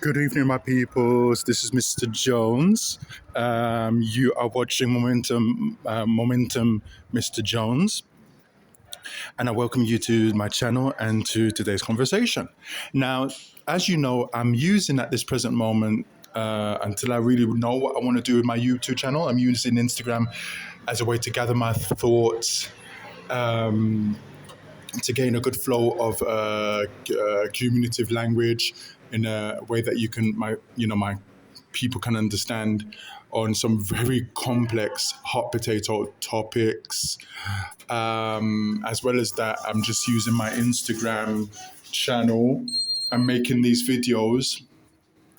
Good evening, my peoples. This is Mr. Jones. You are watching Momentum, Mr. Jones, and I welcome you to my channel and to today's conversation. Now, as you know, I'm using at this present moment until I really know what I want to do with my YouTube channel. I'm using Instagram as a way to gather my thoughts. To gain a good flow of communicative language in a way that my people can understand on some very complex hot potato topics. As well as that, I'm just using my Instagram channel and making these videos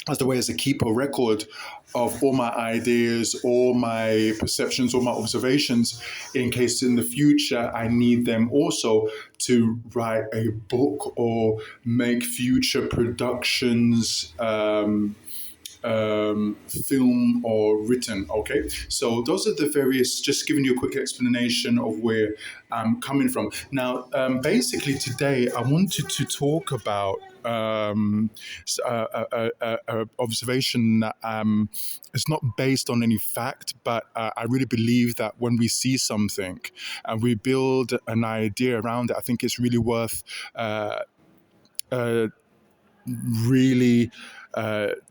as the way as to keep a record of all my ideas, all my perceptions, all my observations, in case in the future I need them also to write a book or make future productions, film or written. Okay, so those are the various, just giving you a quick explanation of where I'm coming from. Now, basically today I wanted to talk about observation that is not based on any fact, but I really believe that when we see something and we build an idea around it, I think it's really worth really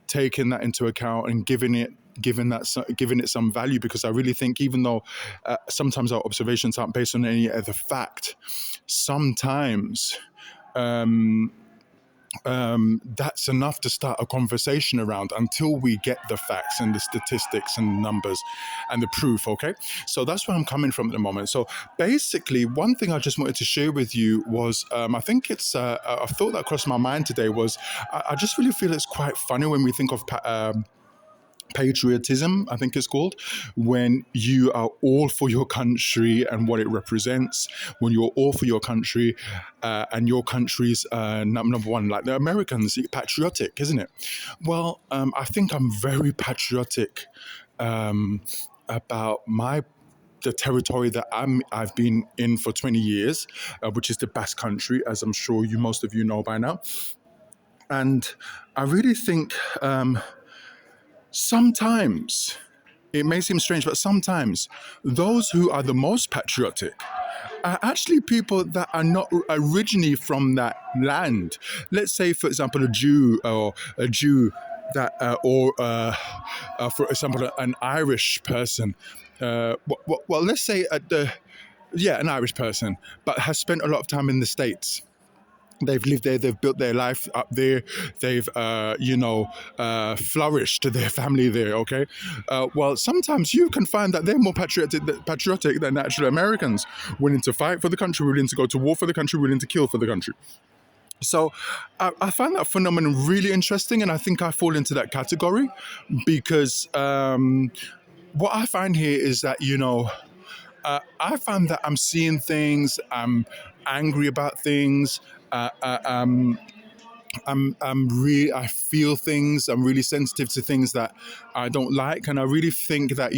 taking that into account and giving it some value, because I really think, even though sometimes our observations aren't based on any other fact, sometimes that's enough to start a conversation around until we get the facts and the statistics and numbers and the proof. Okay, so that's where I'm coming from at the moment. So basically, one thing I just wanted to share with you was I think it's a thought that crossed my mind today was I just really feel it's quite funny when we think of patriotism, I think it's called, when you are all for your country and what it represents, when you're all for your country and your country's number one, like the Americans, patriotic, isn't it? Well, I think I'm very patriotic about the territory that I've been in for 20 years, which is the Basque country, as I'm sure most of you know by now. And I really think sometimes, it may seem strange, but sometimes those who are the most patriotic are actually people that are not originally from that land. Let's say, for example, a Jew that, for example, an Irish person. Well, let's say an Irish person, but has spent a lot of time in the States. They've lived there, they've built their life up there, they've, flourished their family there, okay? Well, sometimes you can find that they're more patriotic than actual Americans, willing to fight for the country, willing to go to war for the country, willing to kill for the country. So I find that phenomenon really interesting, and I think I fall into that category because what I find here is that, I find that I'm seeing things, I'm angry about things, I feel things. I'm really sensitive to things that I don't like, and I really think that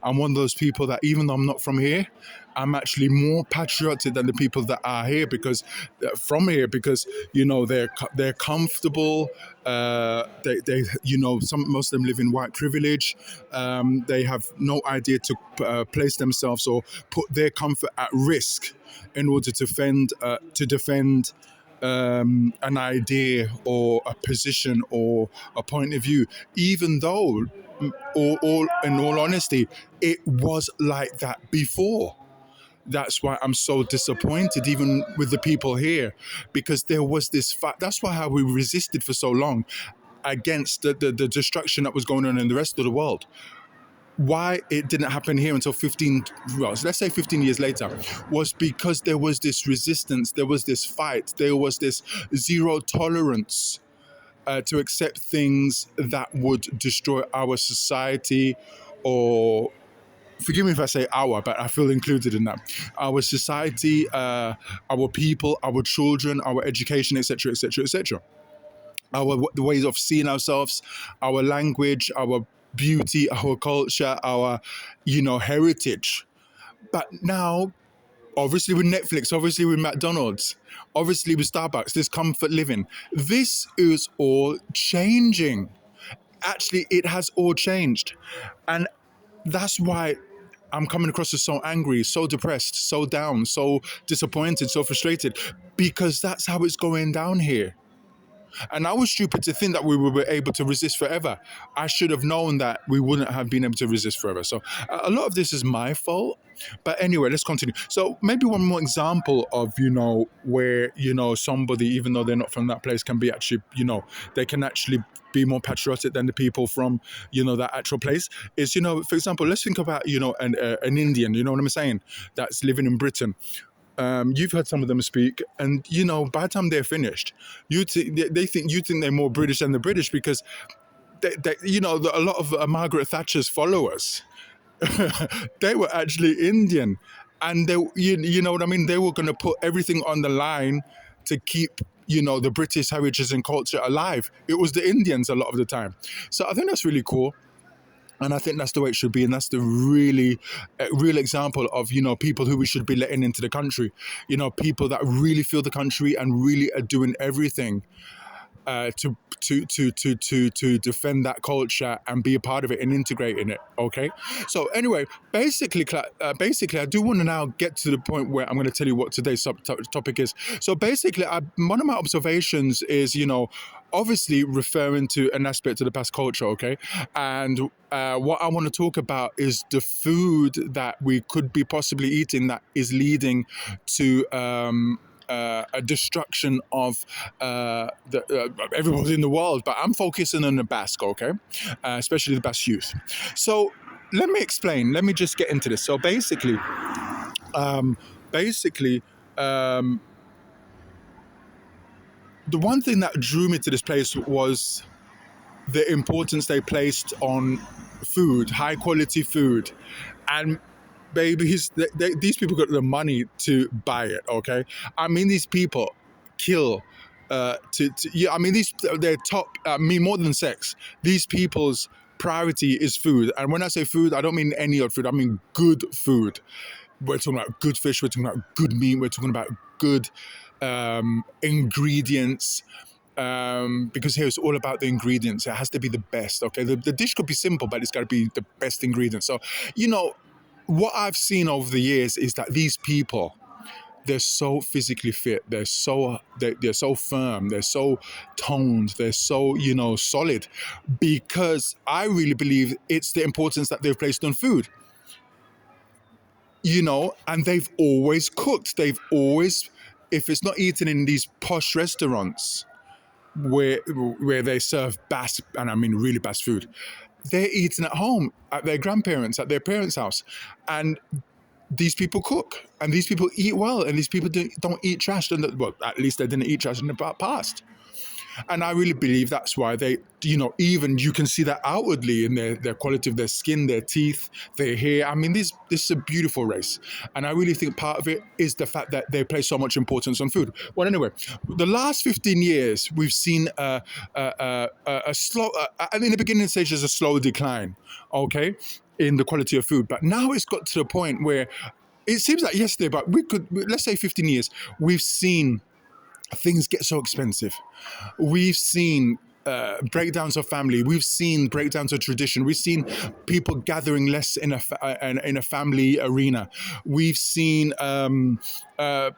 I'm one of those people that, even though I'm not from here, I'm actually more patriotic than the people that are here because they're comfortable. They most of them live in white privilege. They have no idea to place themselves or put their comfort at risk in order to defend an idea or a position or a point of view, even though, in all honesty, it was like that before. That's why I'm so disappointed, even with the people here, because there was this fact. That's why how we resisted for so long against the destruction that was going on in the rest of the world. Why it didn't happen here until 15 years later, was because there was this resistance, there was this fight, there was this zero tolerance to accept things that would destroy our society, or forgive me if I say our, but I feel included in that. Our society, our people, our children, our education, etc., etc., etc. The ways of seeing ourselves, our language, our beauty, our culture, our heritage. But now Obviously with Netflix, obviously with McDonald's, obviously with Starbucks, this comfort living. This is all changing. Actually, it has all changed. And that's why I'm coming across as so angry, so depressed, so down, so disappointed, so frustrated, because that's how it's going down here. And I was stupid to think that we were able to resist forever. I should have known that we wouldn't have been able to resist forever. So a lot of this is my fault. But anyway, let's continue. So maybe one more example of, where, somebody, even though they're not from that place, can be actually, they can actually be more patriotic than the people from, that actual place is, for example, let's think about, an Indian, you know what I'm saying, that's living in Britain. You've heard some of them speak, and by the time they're finished, they think you think they're more British than the British because a lot of Margaret Thatcher's followers, they were actually Indian, and you know what I mean. They were going to put everything on the line to keep the British heritage and culture alive. It was the Indians a lot of the time, so I think that's really cool. And I think that's the way it should be. And that's the really, real example of, people who we should be letting into the country. People that really feel the country and really are doing everything to defend that culture and be a part of it and integrate in it. Okay. So anyway, basically, I do want to now get to the point where I'm going to tell you what today's topic is. So basically, one of my observations is, obviously referring to an aspect of the Basque culture. Okay. And what I want to talk about is the food that we could be possibly eating that is leading to a destruction of everybody in the world, but I'm focusing on the Basque, okay, especially the Basque youth. So let me explain. Let me just get into this. So basically, the one thing that drew me to this place was the importance they placed on food, high quality food, and babies, these people got the money to buy it. Okay, I mean these people kill. I mean they're top. I mean more than sex. These people's priority is food, and when I say food, I don't mean any old food. I mean good food. We're talking about good fish. We're talking about good meat. We're talking about good ingredients. Because here it's all about the ingredients. It has to be the best. Okay, the dish could be simple, but it's got to be the best ingredients. So, what I've seen over the years is that these people, they're so physically fit. They're so firm. They're so toned. They're so solid, because I really believe it's the importance that they've placed on food. And they've always cooked. They've always, if it's not eaten in these posh restaurants where they serve Basque, and I mean really Basque food, they're eating at home, at their grandparents, at their parents' house. And these people cook, and these people eat well, and these people don't eat trash. Well, at least they didn't eat trash in the past. And I really believe that's why they, even you can see that outwardly in their quality of their skin, their teeth, their hair. I mean, this is a beautiful race. And I really think part of it is the fact that they place so much importance on food. Well, anyway, the last 15 years, we've seen a slow, in the beginning stages, a slow decline, okay, in the quality of food. But now it's got to the point where it seems like yesterday, but let's say 15 years, we've seen things get so expensive. We've seen breakdowns of family. We've seen breakdowns of tradition. We've seen people gathering less in a family arena. We've seen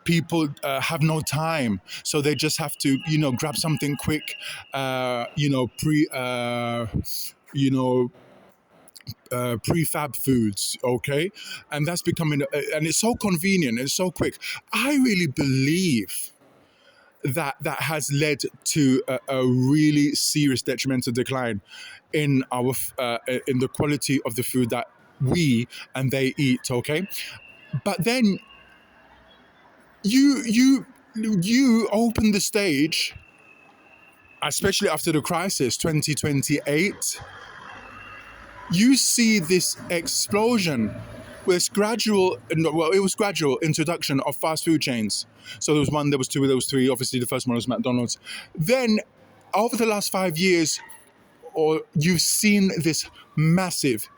people have no time, so they just have to grab something quick. Prefab foods, okay, and that's becoming, and it's so convenient. It's so quick. I really believe that has led to a really serious detrimental decline in our in the quality of the food that we and they eat. Okay, but then you open the stage, especially after the crisis 2028. You see this explosion. It was gradual introduction of fast food chains. So there was one, there was two, there was three. Obviously, the first one was McDonald's. Then, over the last 5 years, you've seen this massive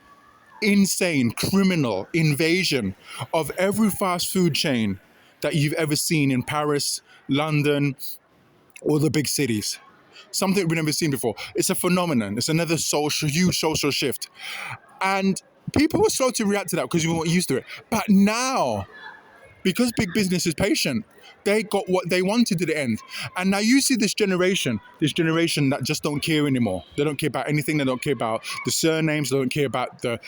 insane criminal invasion of every fast food chain that you've ever seen in Paris, London, or the big cities. Something we've never seen before. It's a phenomenon. It's another huge social shift. And people were slow to react to that because we weren't used to it. But now, because big business is patient, they got what they wanted to the end. And now you see this generation that just don't care anymore. They don't care about anything. They don't care about the surnames. They don't care about the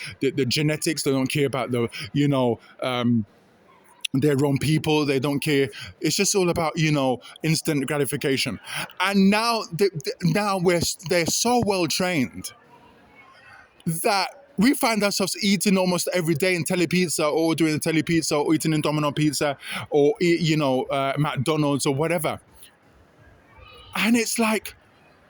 genetics. They don't care about their own people. They don't care. It's just all about, instant gratification. And now, they're so well trained that we find ourselves eating almost every day in telepizza, or doing a telepizza, or eating in Domino Pizza, or McDonald's or whatever. And it's like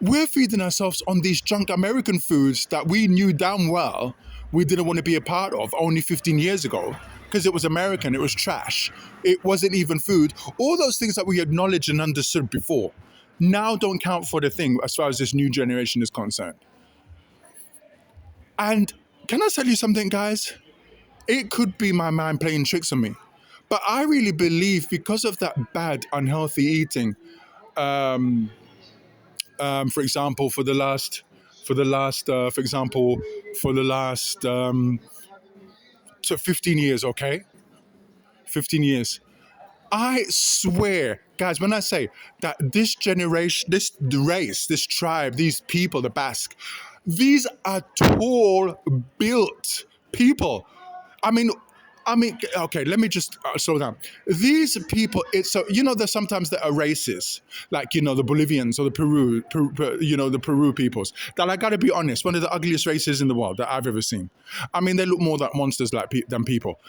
we're feeding ourselves on these junk American foods that we knew damn well we didn't want to be a part of only 15 years ago, because it was American, it was trash, it wasn't even food. All those things that we acknowledged and understood before now don't count for the thing as far as this new generation is concerned. And can I tell you something, guys? It could be my mind playing tricks on me, but I really believe because of that bad, unhealthy eating, for example, for the last, to 15 years, okay? 15 years. I swear, guys, when I say that this generation, this race, this tribe, these people, the Basque, these are tall, built people. I mean, okay, let me just slow down. These people, it's so, there's sometimes there are races, like, the Bolivians or the the Peru peoples, that I gotta be honest, one of the ugliest races in the world that I've ever seen. I mean, they look more like monsters than people.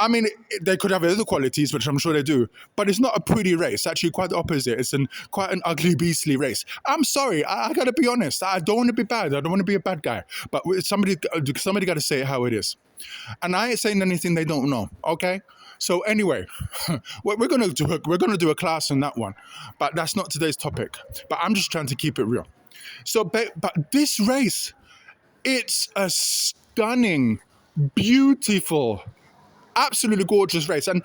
I mean, they could have other qualities, which I'm sure they do, but it's not a pretty race. Actually, quite the opposite. It's quite an ugly, beastly race. I'm sorry. I got to be honest. I don't want to be bad. I don't want to be a bad guy. But somebody got to say it how it is. And I ain't saying anything they don't know. Okay. So anyway, we're gonna do a class on that one, but that's not today's topic. But I'm just trying to keep it real. So, but this race, it's a stunning, beautiful, absolutely gorgeous race. And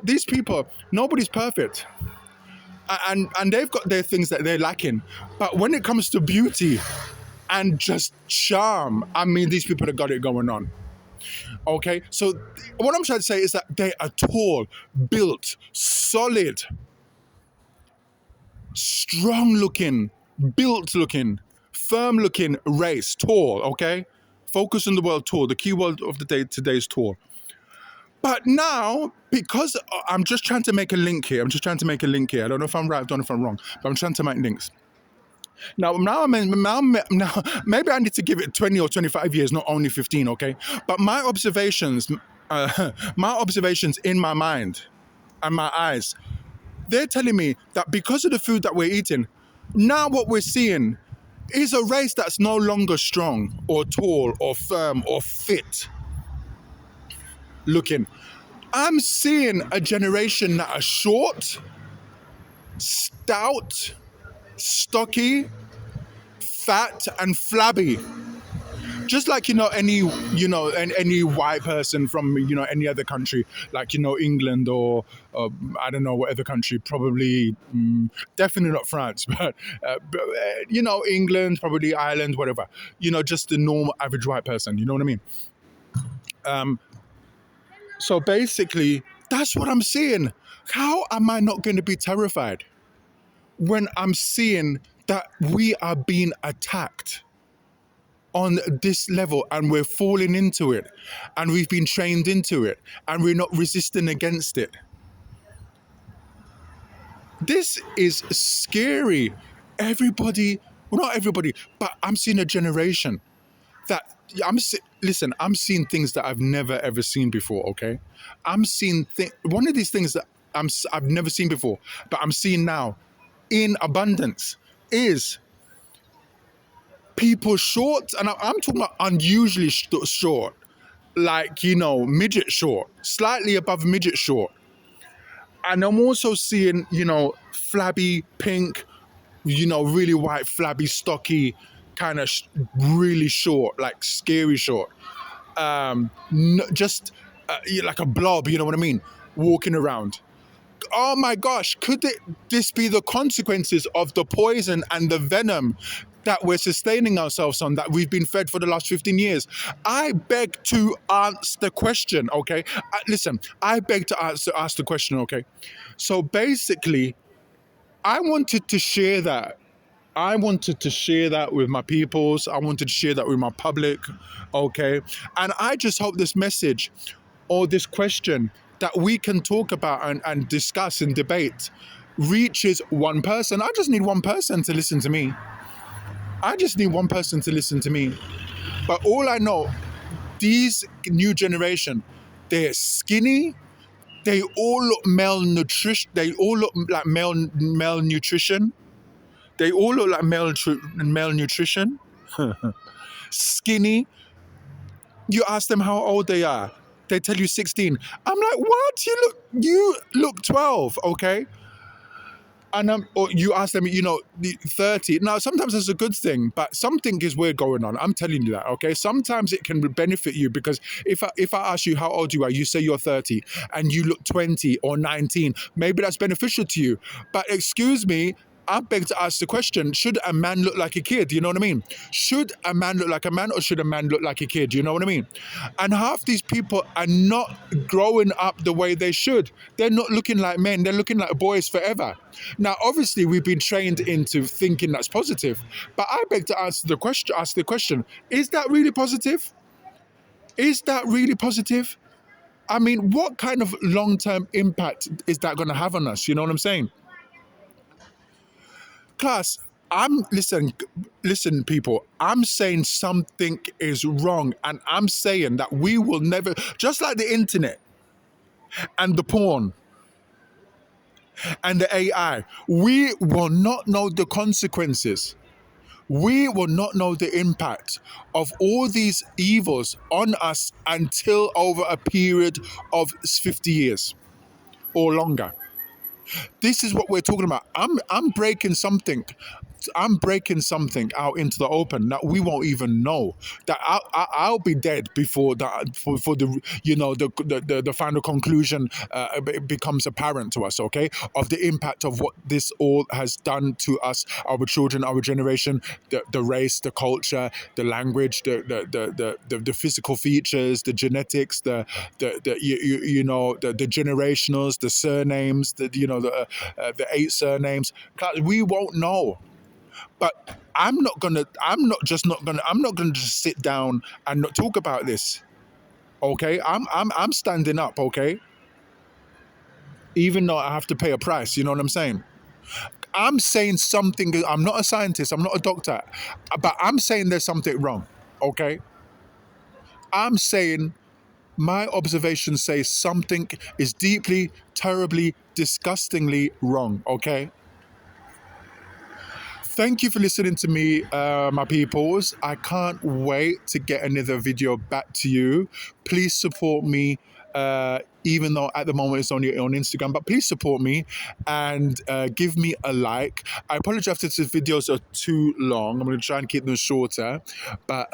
these people, nobody's perfect, and they've got their things that they're lacking, but when it comes to beauty and just charm, I mean, these people have got it going on. Okay, so what I'm trying to say is that they are tall, built, solid, strong looking, built looking, firm looking race. Tall. Okay, focus on the word tall. The key word of the day today is tall. But now, because I'm just trying to make a link here. I don't know if I'm right, I don't know if I'm wrong, but I'm trying to make links. Now, maybe I need to give it 20 or 25 years, not only 15, okay? But my observations in my mind and my eyes, they're telling me that because of the food that we're eating, now what we're seeing is a race that's no longer strong or tall or firm or fit looking. I'm seeing a generation that are short, stout, stocky, fat, and flabby. Just like any white person from any other country, like England or I don't know what other country, probably definitely not France, but England, probably Ireland, whatever. Just the normal average white person. You know what I mean? So basically, that's what I'm seeing. How am I not going to be terrified when I'm seeing that we are being attacked on this level, and we're falling into it, and we've been trained into it, and we're not resisting against it? This is scary. Everybody, well, not everybody, but I'm seeing a generation that I'm seeing things that I've never ever seen before. Okay, I'm seeing one of these things that I've never seen before, but I'm seeing now in abundance is people short, and I'm talking about unusually short, like midget short, slightly above midget short, and I'm also seeing flabby pink, really white, flabby, stocky, kind of really short, like scary short. just like a blob, you know what I mean, walking around. Oh my gosh, this be the consequences of the poison and the venom that we're sustaining ourselves on, that we've been fed for the last 15 years? I beg to answer the question, okay? Listen, I beg to ask the question, okay? So basically, I wanted to share that. I wanted to share that with my peoples. I wanted to share that with my public, okay? And I just hope this message or this question that we can talk about and discuss and debate reaches one person. I just need one person to listen to me. I just need one person to listen to me. But all I know, these new generation, they're skinny. They all look malnutrition. They all look like malnutrition. They all look like malnutrition. Skinny. You ask them how old they are. They tell you 16. I'm like, what? You look 12, okay? And or you ask them, 30. Now, sometimes it's a good thing, but something is weird going on. I'm telling you that, okay? Sometimes it can benefit you, because if I ask you how old you are, you say you're 30 and you look 20 or 19, maybe that's beneficial to you. But excuse me, I beg to ask the question, should a man look like a kid? You know what I mean? Should a man look like a man, or should a man look like a kid? You know what I mean? And half these people are not growing up the way they should. They're not looking like men. They're looking like boys forever. Now, obviously, we've been trained into thinking that's positive. But I beg to ask the question, is that really positive? Is that really positive? I mean, what kind of long-term impact is that going to have on us? You know what I'm saying? Class, listen, people. I'm saying something is wrong, and I'm saying that we will never, just like the internet and the porn and the AI, we will not know the consequences. We will not know the impact of all these evils on us until over a period of 50 years or longer. This is what we're talking about. I'm breaking something. I'm breaking something out into the open that we won't even know. That I'll be dead before that, for the the final conclusion becomes apparent to us. Okay, of the impact of what this all has done to us, our children, our generation, the race, the culture, the language, the physical features, the genetics, the generationals, the surnames, the 8 surnames. We won't know. But I'm not gonna just sit down and not talk about this. Okay, I'm standing up. Okay, even though I have to pay a price. You know what I'm saying? I'm saying something. I'm not a scientist. I'm not a doctor, but I'm saying there's something wrong. Okay, I'm saying my observations say something is deeply, terribly, disgustingly wrong. Okay. Thank you for listening to me, my peoples. I can't wait to get another video back to you. Please support me, even though at the moment it's only on Instagram, but please support me and give me a like. I apologize if these videos are too long. I'm going to try and keep them shorter. But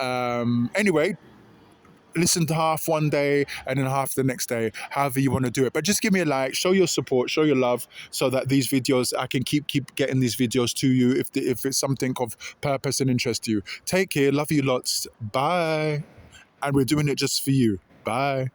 anyway, listen to half one day and then half the next day, however you want to do it. But just give me a like, show your support, show your love, so that these videos, I can keep getting these videos to you if it's something of purpose and interest to you. Take care, love you lots, bye. And we're doing it just for you. Bye.